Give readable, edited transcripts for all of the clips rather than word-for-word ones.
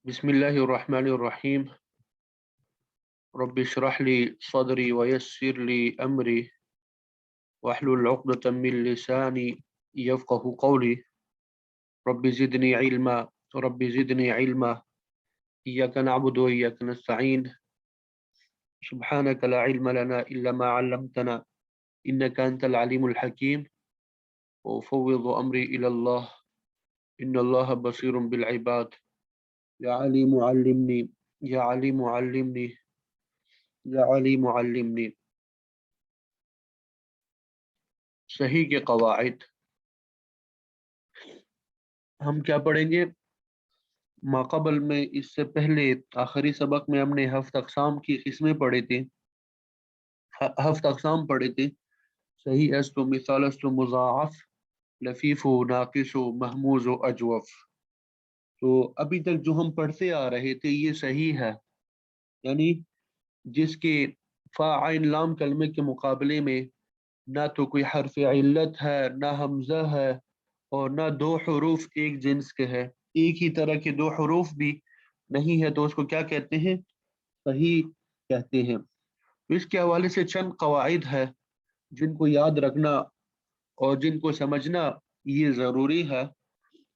बिस्मिल्लाहिर्रहमानिर्रहीम। रब्बि इश्रह ली सदरी वयस्सिर ली अमरी वहलुल उक़दतम मिन लिसानी यफ़क़हू क़ौली। रब्बि ज़िदनी इल्मा इय्याका नअबुदु व इय्याका नस्तईन सुब्हानका ला इल्मा लना इल्ला मा अल्लमतना इन्नका अंतल अलीमुल हकीम व उफ़व्विदु अमरी इलल्लाह इन्नल्लाहा बसीरुम बिल इबाद। या अलीमु अल्लिमनी या अलीमु अल्लिमनी या अलीमु अल्लिमनी। सही के कवाइद हम क्या पढ़ेंगे? माक़बल में इससे पहले आखिरी सबक में हमने हफ्त अक़साम की किस्में पढ़े थे, हफ्त अक़साम पढ़े थे। सही अस्तु, मिसाल अस्तु, मुज़ाअफ़, लफ़ीफ़ु, नाक़िसु, महमूज़ु, अजवफ़। तो अभी तक जो हम पढ़ते आ रहे थे ये सही है, यानी जिसके फ़ा आइन लाम कलमे के मुकाबले में ना तो कोई हर्फ इल्लत है, ना हमज़ा है और ना दो हुरूफ एक जिन्स के हैं, एक ही तरह के दो हुरूफ भी नहीं है, तो उसको क्या कहते हैं? सही कहते हैं। तो इसके हवाले से चंद कवाइद है जिनको याद रखना और जिनको समझना ये ज़रूरी है।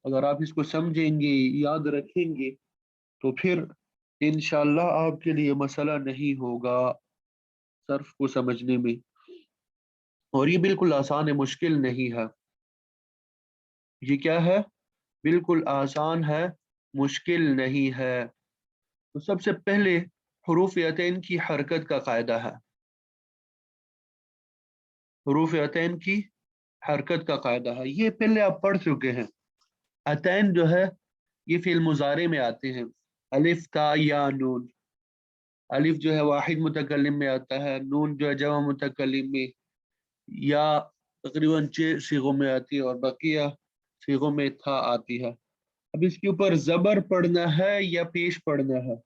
अगर आप इसको समझेंगे, याद रखेंगे, तो फिर इंशाअल्लाह आपके लिए मसला नहीं होगा सर्फ को समझने में। और ये बिल्कुल आसान है, मुश्किल नहीं है। ये क्या है? बिल्कुल आसान है, मुश्किल नहीं है। तो सबसे पहले हुरूफ अतैन की हरकत का कायदा है। हुरूफ अतैन की हरकत का कायदा है, ये पहले आप पढ़ चुके हैं। अतैन जो है ये फ़िल मुज़ारे में आते हैं, अलिफ, ता, या, नून। अलिफ जो है वाहिद मुतकल्लिम में आता है, नून जो है जमा मुतकल्लिम में, या तकरीबन 6 सीगों में आती है और बकिया सीगों में था आती है। अब इसके ऊपर ज़बर पढ़ना है या पेश पढ़ना है,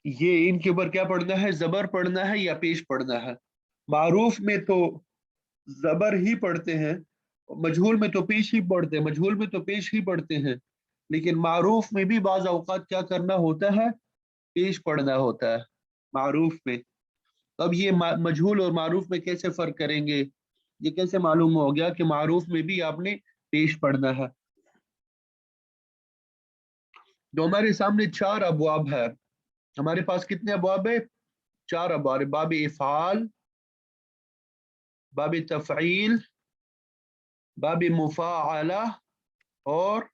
ये इनके ऊपर क्या पढ़ना है? ज़बर पढ़ना है या पेश पढ़ना है। मारूफ में तो ज़बर ही पढ़ते हैं, मजहूल में तो पेश ही पढ़ते हैं, मजहूल में तो पेश ही पढ़ते हैं, लेकिन मारूफ में भी बाज़ औक़ात क्या करना होता है? पेश पढ़ना होता है मारूफ में। अब ये मजहूल और मारूफ में कैसे फ़र्क करेंगे? ये कैसे मालूम हो गया कि मारूफ में भी आपने पेश पढ़ना है? तो हमारे सामने 4 अबवाब है। हमारे पास कितने अबवाब है? 4 अबवाब। बाब इफ़ाल, बाब तफ़ईल, बाब मुफ़ाअला और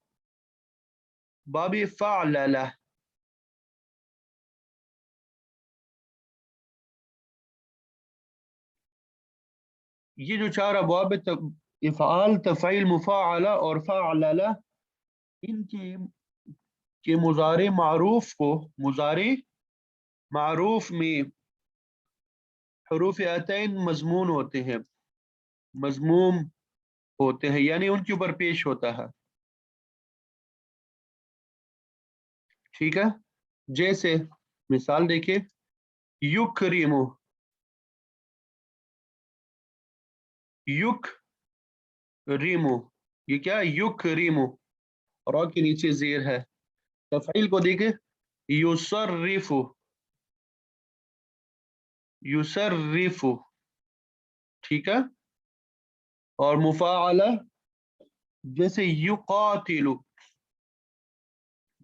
बाब फ़अलला। ये जो 4 अबवाब है, इफ़ाल, तफ़ईल, मुफ़ाअला और फ़अलला, इनके मुज़ारे मारूफ को, मुज़ारे मारूफ में हुरूफ अतैन मज़मून होते हैं, मज़मूम होते हैं, यानी उनके ऊपर पेश होता है। ठीक है? जैसे मिसाल देखिए, युकरिमु, युकरिमु, ये क्या है? युकरिमु, रा के नीचे ज़ेर है। तफ़ईल को देखिए, युसर्रिफु, युसर्रिफु, ठीक है? और मुफ़ाअला जैसे युक़ातिलु,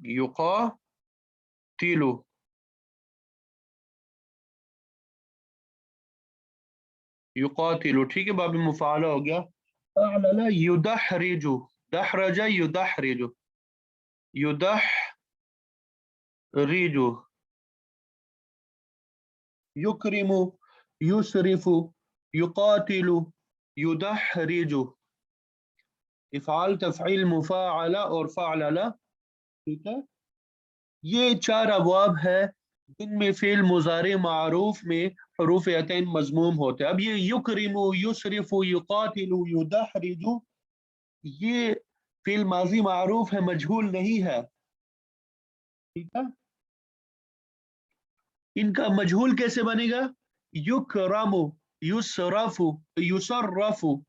युक़ातिलु, युक़ातिलु, ठीक है? बाब मुफ़ाअला हो गया। फ़अलला युदहरिजु, दहरजा युदहरिजु, युदहरिजु, युकरिमु, युसरिफु, युक़ातिलु, युदहरिजु। इफ़ाल, तफ़ईल, मुफ़ाअला और फ़अलला, ठीक है? ये 4 अबवाब है जिनमें फ़िल मुज़ारे मारूफ में हुरूफ अतैन मज़मूम होते हैं। अब ये युकरिमु, युसरिफु, युक़ातिलु, युदहरिजु, ये फ़िल माज़ी मारूफ है, मजहूल नहीं है, ठीक है? इनका मजहूल कैसे बनेगा? युकरमु, युसरफु, युसर्रफु,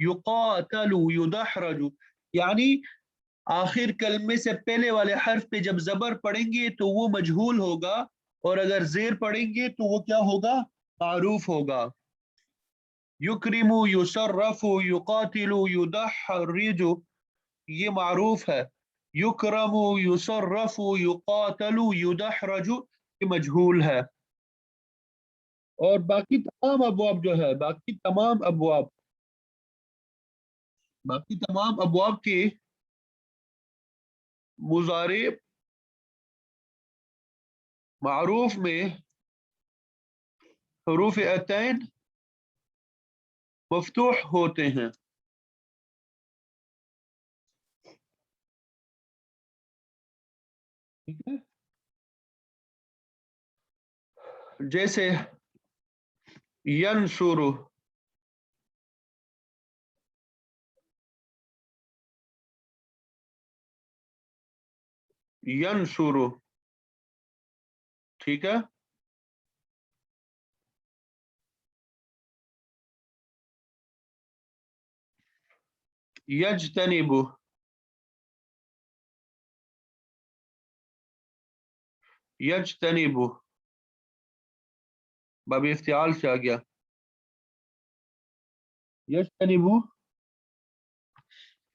युक़ातलु, युदहरजु, यानी آخر کلمے سے پہلے والے حرف پہ جب زبر پڑھیں گے تو وہ مجہول ہوگا، اور اگر زیر پڑھیں گے تو وہ کیا ہوگا؟ معروف ہوگا. یکرم، یشرف، یقاتل، یدحرج، یہ معروف ہے. یکرم، یشرف، یقاتل، یدحرج، یہ مجہول ہے. اور باقی تمام ابواب جو ہے، باقی تمام ابواب کے مضارع معروف میں حروف عتین مفتوح ہوتے ہیں. ٹھیک ہے، جیسے ینصر، ینصر، ٹھیک ہے. یجتنب، یجتنب، باب افتعال سے آ گیا. یجتنب،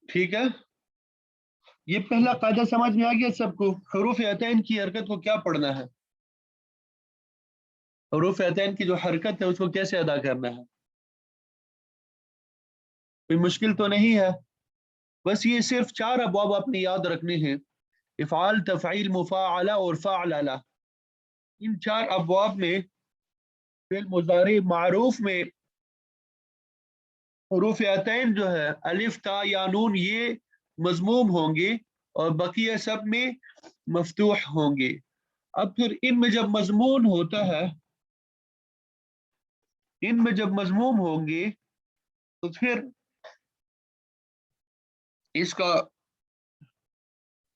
ٹھیک ہے. یہ پہلا قاعدہ سمجھ میں آ گیا سب کو؟ حروف عتین کی حرکت کو کیا پڑھنا ہے، حروف عتین کی جو حرکت ہے اس کو کیسے ادا کرنا ہے. کوئی مشکل تو نہیں ہے. بس یہ صرف 4 ابواب آپ نے یاد رکھنے ہیں: افعال، تفعیل، مفاعلہ اور فعللہ. ان 4 ابواب میں فعل مضارع معروف میں حروف عتین جو ہے الف، تا یا نون، یہ مضموم ہوں گے اور بقیہ سب میں مفتوح ہوں گے. اب پھر ان میں جب مضمون ہوتا ہے، ان میں جب مضموم ہوں گے تو پھر اس کا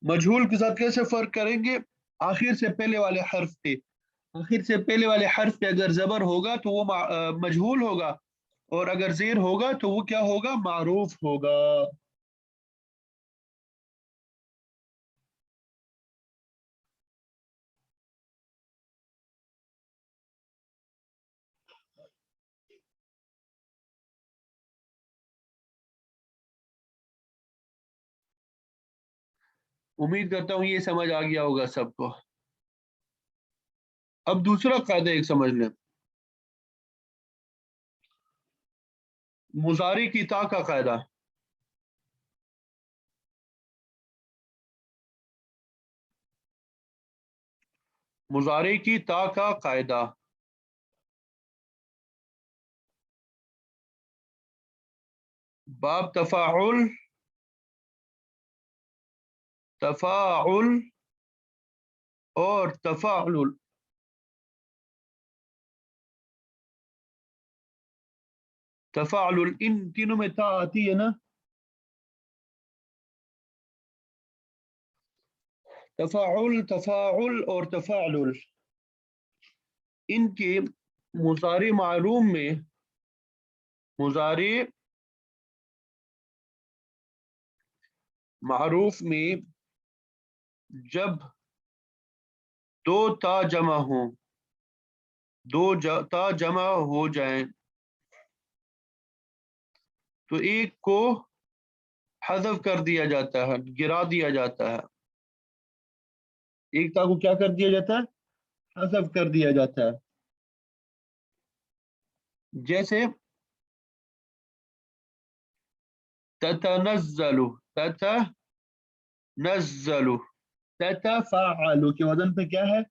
مجہول کے ساتھ کیسے فرق کریں گے؟ آخر سے پہلے والے حرف پہ، آخر سے پہلے والے حرف پہ اگر زبر ہوگا تو وہ مجہول ہوگا، اور اگر زیر ہوگا تو وہ کیا ہوگا؟ معروف ہوگا. امید کرتا ہوں یہ سمجھ آ گیا ہوگا سب کو. اب دوسرا قاعدہ ایک سمجھ لیں، مضارع کی تا کا قاعدہ. مضارع کی تا کا قاعدہ، باب تفاعل، تفاعل اور تفاعل. تفاعل ان تینوں میں تا آتی ہے نا، تفاعل، تفاعل اور تفاعل. ان کے مضارع معلوم میں، مضارع معروف میں جب 2 تا جمع ہوں، 2 تا جمع ہو جائیں تو ایک کو حذف کر دیا جاتا ہے، گرا دیا جاتا ہے. ایک تا کو کیا کر دیا جاتا ہے؟ حذف کر دیا جاتا ہے. جیسے تتنزل، تتنزل، تتفاعل کے وزن پہ کیا ہے؟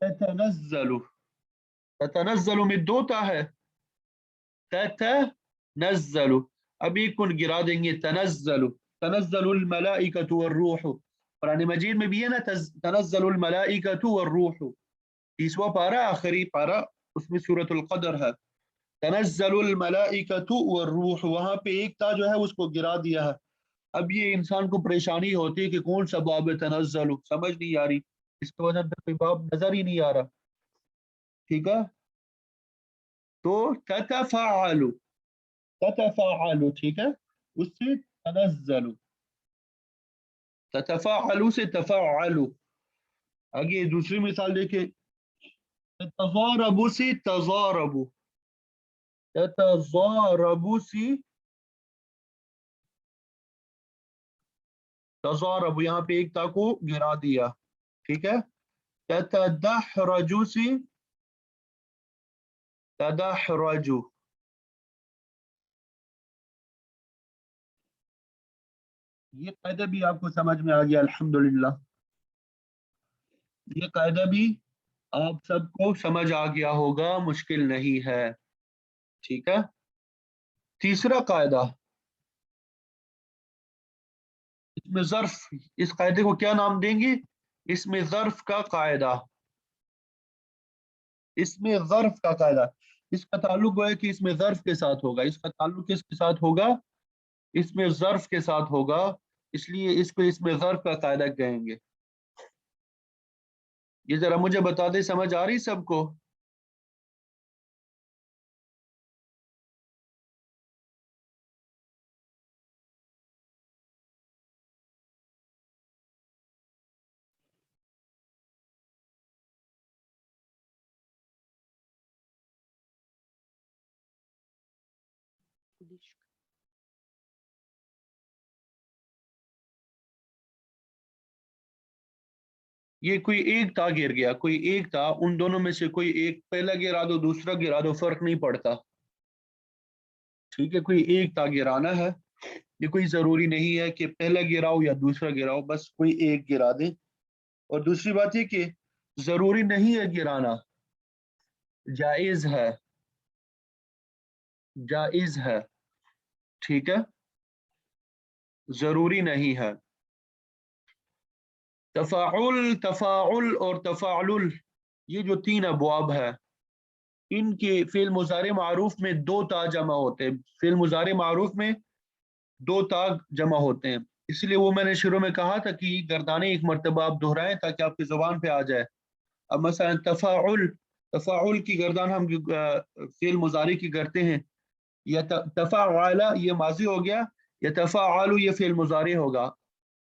تتنزل. تتنزل میں 2 تا ہے، تتنزل. اب ایک کن گرا دیں گے، تنزل، تنزل الملائکۃ والروح. قرآن مجید میں بھی ہے نا تنزل الملائکۃ والروح، 30واں پارہ، آخری پارہ، اس میں سورۃ القدر ہے. تنزل الملائکۃ والروح، وہاں پہ ایک تا جو ہے اس کو گرا دیا ہے. اب یہ انسان کو پریشانی ہوتی ہے کہ کون سا باب تنزل، سمجھ نہیں آ رہی، اس کی وجہ سے کوئی باب نظر ہی نہیں آ رہا. ٹھیک ہے، تو تتفاعل، تتفاعل، ٹھیک ہے، اس سے تنزل. ततफ़ाअलु से तफ़ाअलु। आगे दूसरी मिसाल देखें, तज़ारबु से तज़ारबु, तज़ारबु से तज़ारबु, यहाँ पे एक ता को गिरा दिया, ठीक है। ततदहरजु से तदहरजु। ये कायदा भी आपको समझ में आ गया, अल्हम्दुलिल्लाह। ये कायदा भी आप सबको समझ आ गया होगा, मुश्किल नहीं है, ठीक है। तीसरा कायदा, इसमें ज़र्फ, इस कायदे को क्या नाम देंगे? इसमें ज़र्फ का कायदा, इसमें ज़र्फ का कायदा। इसका ताल्लुक है कि इसमें ज़र्फ के साथ होगा। इसका ताल्लुक किसके साथ होगा? इसमें ज़र्फ के साथ होगा, इसलिए इसको इसमें ज़र्फ का कायदा कहेंगे। ये जरा मुझे बता दे, समझ आ रही सबको? ये कोई एक ता गिर गया, कोई एक ता, उन दोनों में से कोई एक, पहला गिरा दो दूसरा गिरा दो, फर्क नहीं पड़ता, ठीक है। कोई एक ता गिराना है, ये कोई जरूरी नहीं है कि पहला गिराओ या दूसरा गिराओ, बस कोई एक गिरा दे। और दूसरी बात ये कि जरूरी नहीं है गिराना, जायज है, जायज है, ठीक है, जरूरी नहीं है। तफाउल, तफाउल और तफाउल, ये जो तीन अबवाब है, इनके फिल मुजारे मारूफ में दो ता जमा होते हैं। फिल मुजारे मारूफ में दो ता जमा होते हैं, इसलिए वो मैंने शुरू में कहा था कि गर्दाने एक मरतबा आप दोहराएं ताकि आपकी जुबान पे आ जाए। अब मसलन तफाउल, तफाउल की गर्दान हम फिल मुजारे की करते हैं, या तफाअला ये माजी हो गया, या तफाअलु ये फिल मुजारे होगा,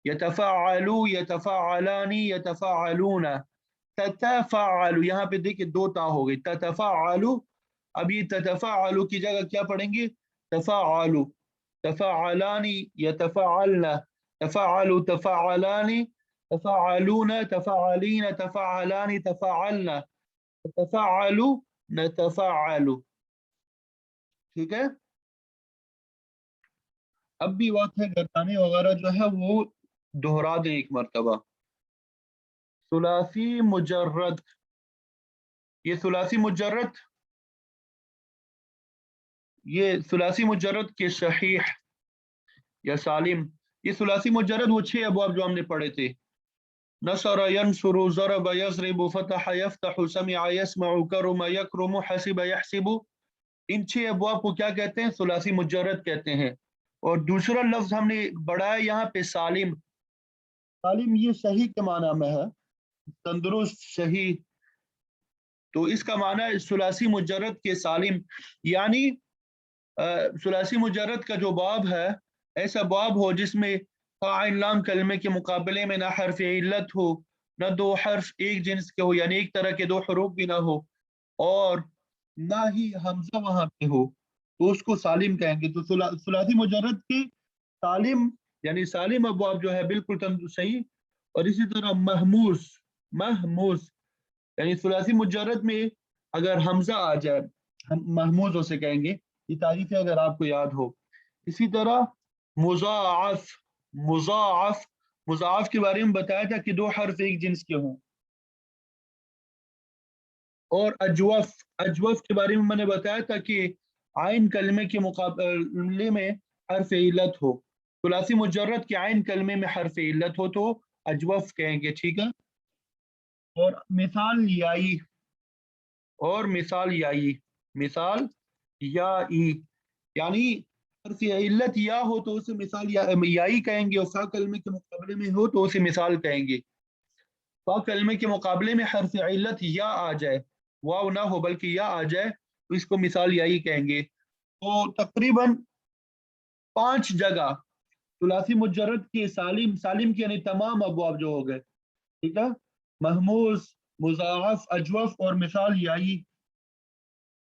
यतफ़अलु, यतफ़अलानी, यतफ़अलूना, ततफ़अलु, यहाँ पे देखिए दो ता हो गई, ततफ़अलु। अब ये ततफ़अलु की जगह क्या पढ़ेंगे? तफ़अलु, तफ़अलानी, यतफ़अलना, तफ़अलु, तफ़अलानी, तफ़अलूना, तफ़अलीना, तफ़अलानी, तफ़अलना, तफ़अलु, नतफ़अलु, ठीक है। अब भी वक्त है गर्दाने वगैरह जो है वो दोहरा दें एक मरतबा। सुलासी मुजर्रद, ये सुलासी मुजर्रद, ये सुलासी मुजर्रद के सहीह या सालिम, ये सुलासी मुजर्रद वो छह अबवाब जो हमने पढ़े थे, नसर, यनसुरु, ज़रब, यज़रिबु, फतह, यफ्तहु, समिअ, यस्मउ, करम, यकरुमु, हसिब, यहसिबु, इन छह अबवाब को क्या कहते हैं? सुलासी मुजर्रद कहते हैं। और दूसरा लफ्ज हमने बढ़ाया यहाँ पे सालिम, सालिम ये सही के माना में है, तंदुरुस्त, सही। तो इसका माना है सुलासी मुजर्रद के सालिम, यानी सुलासी मुजर्रद का जो बाब है, ऐसा बाब हो जिसमें फ़ाइल लाम कलमे के मुकाबले में ना हर्फ इल्लत हो, ना दो हर्फ एक जिन्स के हो, यानी एक तरह के दो हरूफ भी ना हो, और ना ही हमजा वहां पे हो, तो उसको सालिम कहेंगे। तो सुलासी मुजर्रद के सालिम, यानी सालिम अबवाब जो है बिल्कुल सही। और इसी तरह महमूस, महमूस, यानी सुलासी मुजर्रद में अगर हमजा आ जाए, हम महमूज उसे कहेंगे। ये तारीफें अगर आपको याद हो। इसी तरह मुज़ाअफ, मुज़ाअफ, मुज़ाअफ के बारे में बताया था कि दो हर्फ एक जिन्स के हों। और अजवफ, अजवफ के बारे में मैंने बताया था कि आइन कलमे के मुकाबले में हर्फ इल्लत हो, सुलासी मुजर्रद के आइन कलमे में हर्फ इल्लत हो तो अजवफ कहेंगे, ठीक है। और मिसाल याई, और मिसाल याई, मिसाल या ई, यानी हर्फ इल्लत या हो तो उसे मिसाल याई कहेंगे, और फा कलमे के मुकाबले में हो तो उसे मिसाल कहेंगे। फा कलमे के मुकाबले में हर्फ इल्लत या आ जाए, वाव ना हो बल्कि या आ जाए, तो इसको मिसाल याई कहेंगे। तो तकरीबन 5 जगह सुलासी मुजर्रद के सालिम, सालिम के यानी तमाम अबवाब जो हो गए, ठीक है। महमूज, मुजाफ, अजवफ और मिसाल याई,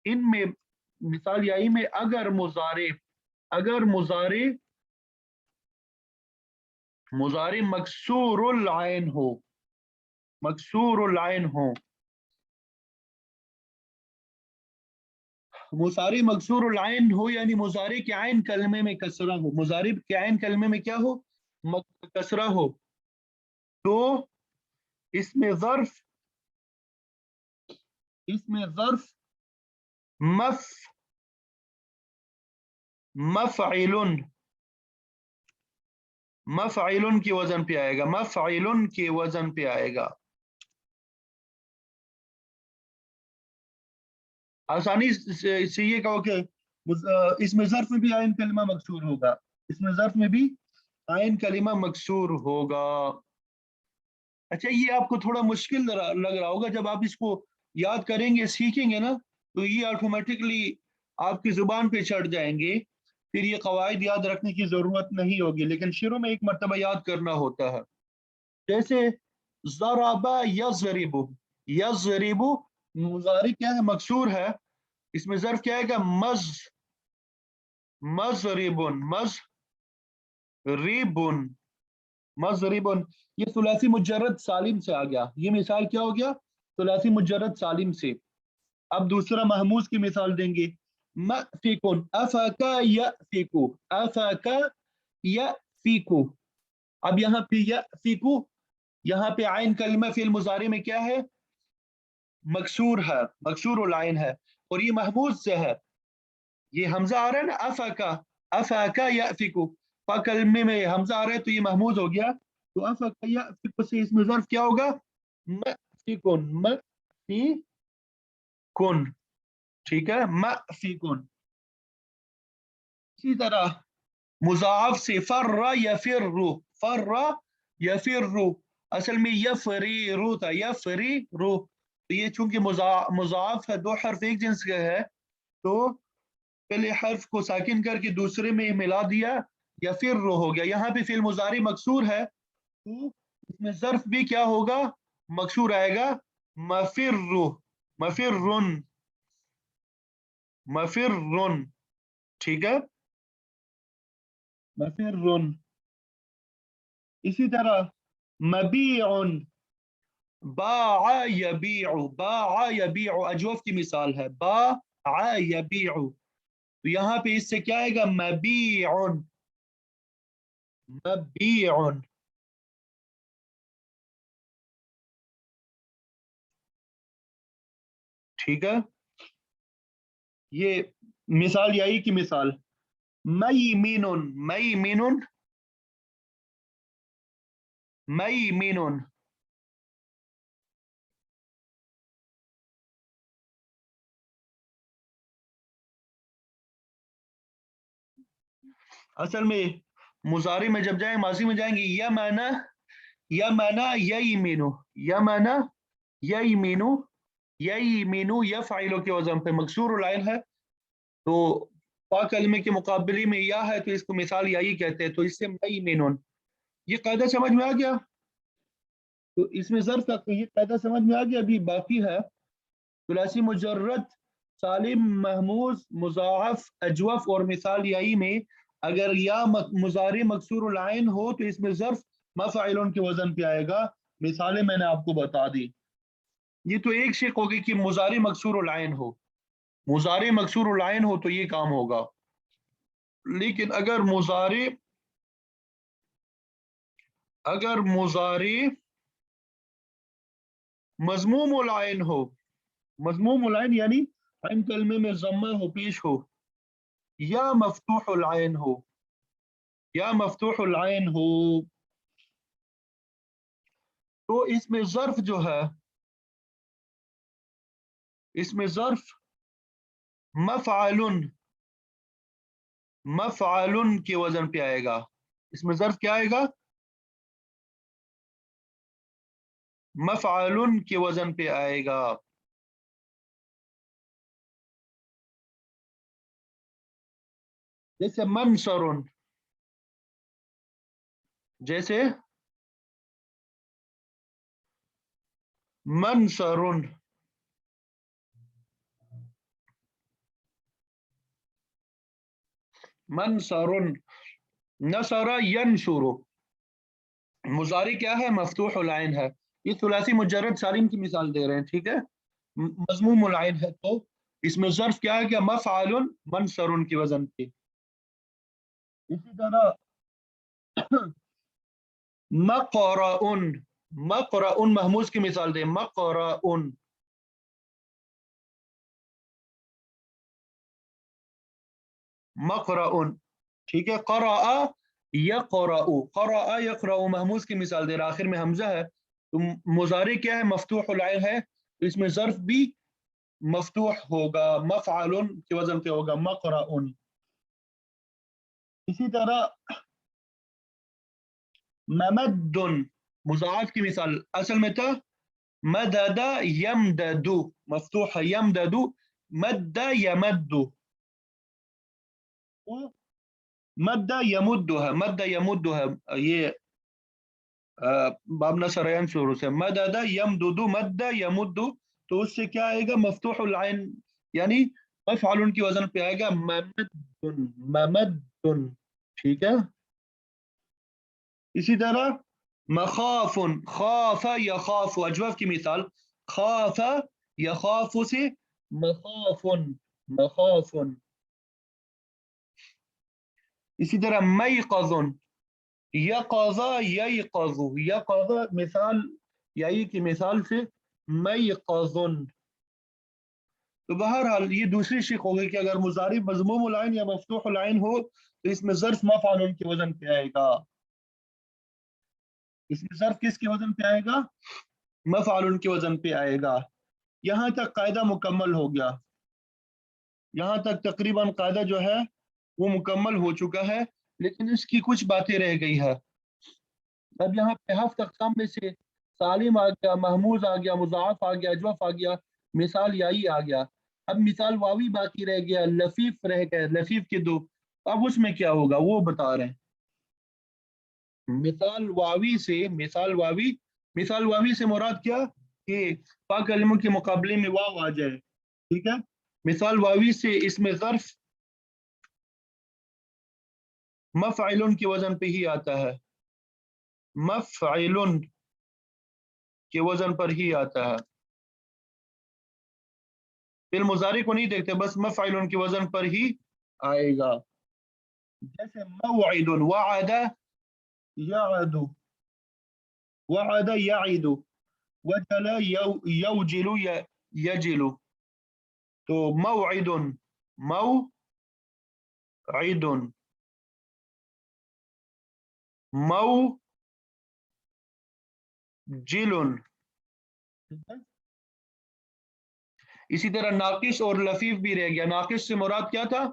इनमें मिसाल याई में अगर मुजारे मुजारे मकसूरुल आइन हो, मकसूरुल आइन हो, मुजारे मकसूरुल आइन हो यानी मुजारे के आइन कलमे में कसरा हो, मुजारे के आइन कलमे में क्या हो, कसरा हो, तो इसमें ज़र्फ मफ मफ़इलुन मफ़इलुन के वजन पे आएगा, मफ़इलुन के वजन पे आएगा। आसानी से ये कहो कि इसमें ज़र्फ में भी आयन कलिमा मकसूर होगा, इसमें ज़र्फ में भी आयन कलिमा मकसूर होगा। अच्छा, ये आपको थोड़ा मुश्किल लग रहा होगा, जब आप इसको याद करेंगे, सीखेंगे ना, तो ये ऑटोमेटिकली आपकी जुबान पे चढ़ जाएंगे, फिर ये कवायद याद रखने की जरूरत नहीं होगी, लेकिन शुरू में एक मरतबा याद करना होता है। जैसे ज़राबा यज़रिबु, यज़रिबु मुज़ारी क्या है, मकसूर है, इसमें ज़र्फ क्या है, मज़रिबुन, मज़रिबुन, मज़रिबुन। ये सुलासी मुजर्रद सालिम से आ गया, ये मिसाल क्या हो गया, सुलासी मुजर्रद सालिम से। अब दूसरा महमूज की मिसाल देंगे, मफिकुन, अफका यफिकु, अफका यफिकु। अब यहाँ पे यफिकु, यहाँ पे आइन कलमा फिल मुजारे में क्या है, मकसूर है, मकसूर आइन है, और ये महमूज से है, ये हमजा आ रहा है ना, अफका यफिकु, फा कलमे में हमजा आ रहा है तो ये महमूज हो गया, तो अफका यफिकु से इसमें ज़र्फ क्या होगा, मफिकुन, मफिकुन, ठीक है, मफिकुन। इसी तरह मुजाफ से फर्रा यफिर्रु, फर्रा यफिर्रु, असल में यफरीरु था, यफरीरु, तो ये चूंकि मुजाफ है, दो हर्फ एक जिन्स का है, तो पहले हर्फ को साकिन करके दूसरे में मिला दिया, यफिर्रु हो गया। यहाँ पे फिल मुजारी मकसूर है, तो इसमें ज़र्फ भी क्या होगा, मकसूर आएगा, मफिर्रु, मफिर्रुन, मफिर्रुन, ठीक है, मफिर्रुन। इसी तरह मबीउन, बाआ यबीउ, बाआ यबीउ अजवफ की मिसाल है, बाआ यबीउ, तो यहाँ पे इससे क्या आएगा, मबीउन, मबीउन, ठीक है। ये मिसाल यही की मिसाल, मई मीनुन, मई मीनुन, मई मीनुन, असल में मुजारी में जब जाए, माजी में जाएंगे, या माना यही मीनू, या माना यही मीनू, यही मीनू, या फाइलों के वजन पे मकसूर लाइन है, तो पा कलमे के मुकाबले में या है, तो इसको मिसाल यही कहते हैं, तो इससे मई मीनून, ये कायदा समझ में आ गया, तो इसमें ज़र्फ का ये कायदा समझ में आ गया। अभी बाकी है सुलासी मुजर्रद सालिम, महमूज, मुजाफ, अजवफ और मिसाल याई में अगर या मुजारे मकसूर लाइन हो तो इसमें ज़र्फ मफ़ाइलुन के वजन पे आएगा। मिसालें मैंने आपको बता दी। ये तो एक शेख होगी कि मुजारे मकसूर लाइन हो, मुजारे मकसूर लाइन हो तो ये काम होगा, लेकिन अगर मुजारे मजमूम लाइन हो, मजमूम लाइन यानी आइन कलमे में जम्मा हो, पेश हो, या मफ्तूह लाइन हो, या मफ्तूह लाइन हो, तो इसमें ज़र्फ जो है, इसमें ज़र्फ मफ़अलुन, मफ़अलुन के वजन पे आएगा, इसमें ज़र्फ क्या आएगा, मफ़अलुन के वजन पे आएगा। जैसे मनसरुन, जैसे मनसरुन, मनसरुन, नसरा यनशुरु। मुजारी क्या है? मफ्तूहुल ऐन है। ये सुलासी मुजर्रद सालिम की मिसाल दे रहे हैं, ठीक है। मजमूमुल ऐन है, तो इसमें ज़र्फ क्या है? क्या मफ़अलुन मनसरुन की वजन पे। इसी तरह मक़रउन, मक़रउन महमूज की मिसाल दे, मक़रउन, मक़रउन, ठीक है। क़रअ यक़रअु, क़रअ यक़रअु महमूज की मिसाल दे रहा, आखिर में हमजा है। तो मुजारी क्या है? मफ्तूहुल ऐन है, तो इसमें ज़र्फ भी मफ्तूह होगा, मफ़अलुन के वजन पे होगा, मक़रउन। इसी तरह ममद्दुन, मुज़ाअफ़ की मिसाल असल में था मदद यमददु, मफ्तूह है यमददु, मद्द यमद्दु, वो मद्द यमुद्दु है, मद्द यमुद्दु है। ये बाब नसरयन शुरू से मदद यमदुदु, मद्द यमुद्दु, तो उससे क्या आएगा? मफ्तूहुल ऐन, यानी मफ़अलुन की वजन पे आएगा, ममद्दुन, ममद्दुन, ठीक है। इसी तरह मखाफुन, खाफ यखाफ, अजवफ की मिसाल खाफ यखाफ से मखाफुन, मखाफुन। इसी तरह मयक़ज़ुन, यक़ज़ा ययक़ज़ु, यक़ज़ा मिसाल यही की मिसाल से मयक़ज़ुन। तो बहरहाल ये दूसरी शिक हो गई कि अगर मुज़ारी मज़मूमुल ऐन या मफ़तूहुल ऐन हो तो इसमें ज़र्फ मफ़अलुन के वजन पे आएगा। इसमें ज़र्फ किसके वजन पे आएगा? मफ़अलुन के वजन पे आएगा। यहाँ तक कायदा मुकम्मल हो गया, यहाँ तक तकरीबन कायदा जो है वो मुकम्मल हो चुका है, लेकिन इसकी कुछ बातें रह गई है। अब यहाँ पे हफ्त अक़साम में से सालिम आ गया, महमूज आ गया, मुज़ाअफ़ आ गया, अजवफ आ गया, मिसाल याई आ गया। अब मिसाल वावी बाकी रह गया, लफीफ रह गया, लफीफ के दो। अब उसमें क्या होगा वो बता रहे हैं। मिसाल वावी से, मिसाल वावी से मुराद क्या? कि पा कलमों के मुकाबले में वाव आ जाए, ठीक है। मिसाल वावी से इसमें ज़र्फ मफ़अलुन के वजन पे ही आता है, मफ़अलुन के वजन पर ही आता है। फिर मुजारी को नहीं देखते, बस मफ़अलुन के वजन पर ही आएगा। जैसे मौइदुन, वअदा यअदु, वअदा यइदु, वजला यौजिलु यजिलु। तो मौइदुन, मौइदुन, मौजिलुन, ठीक है। इसी तरह नाकिस और लफीफ भी रह गया। नाकिस से मुराद क्या था?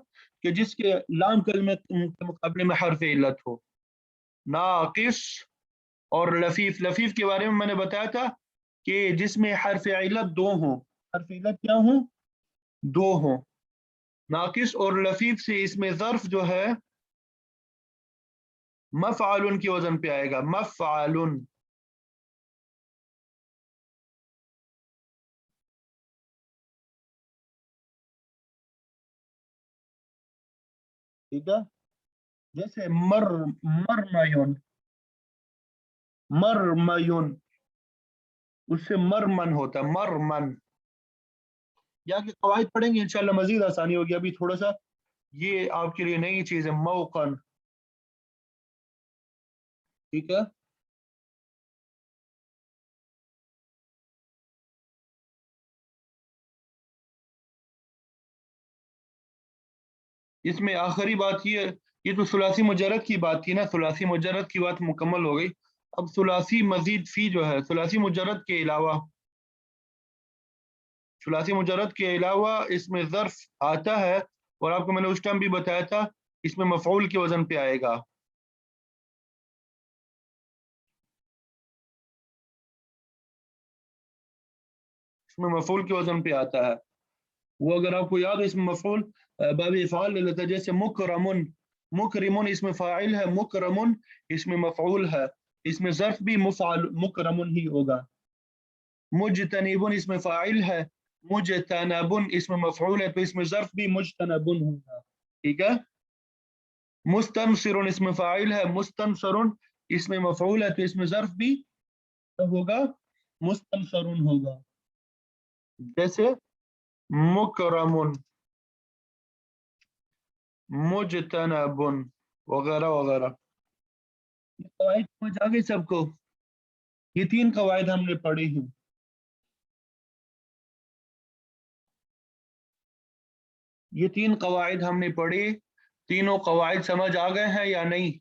कि जिसके लाम कलमे के मुकाबले में हर्फ इल्लत हो। नाकिस और लफीफ, लफीफ के बारे में मैंने बताया था कि जिसमें हर्फ इल्लत दो हों, हर्फ इल्लत क्या हो? दो हों। नाकिस और लफीफ से इसमें ज़र्फ जो है मफ़अलुन के वजन पे आएगा, मफ़अलुन, ठीक है। जैसे मरमयुन, मरमयुन, उससे मरमन होता है, मरमन। यहाँ की कवायद पढ़ेंगे इंशाल्लाह मजीद आसानी होगी। अभी थोड़ा सा ये आपके लिए नई चीज है, मौकन, ठीक है। इसमें आखिरी बात ये तो सुलासी मुजरद की बात थी ना, सुलासी मुजरद की बात मुकम्मल हो गई। अब सुलासी मजीद फी जो है, सुलासी मुजरद के अलावा, सुलासी मुजरद के अलावा इसमें ज़र्फ आता है, और आपको मैंने उस टाइम भी बताया था इसमें मफ़ऊल के वजन पे आएगा। इसमें मफ़ऊल के वजन पे आता है। वो अगर आपको याद है, इसमें मफ़ऊल बाब इफ़ाल ले लेता है। जैसे मुकरमुन, मुकरिमुन इसमें फाइल है, मुकरमुन इसमें मफऊल है, इसमें ज़र्फ भी मुफअल मुकरमुन ही होगा। मुजतनिबुन इसमें फाइल है, मुजतनबुन इसमें मफऊल है, तो इसमें ज़र्फ भी मुजतनबुन होगा। ठीक है। मुस्तनसिरुन इसमें फाइल है, मुस्तनसरुन इसमें मफऊल है, तो इसमें ज़र्फ भी होगा, मुस्तनसरुन होगा। जैसे मुकरमुन, मुजतनबुन वगैरह वगैरह। कवाइद समझ आ गई सबको? ये 3 कवाइद हमने पढ़ी हैं। ये 3 कवाइद हमने पढ़ी, तीनों कवाइद समझ आ गए हैं या नहीं?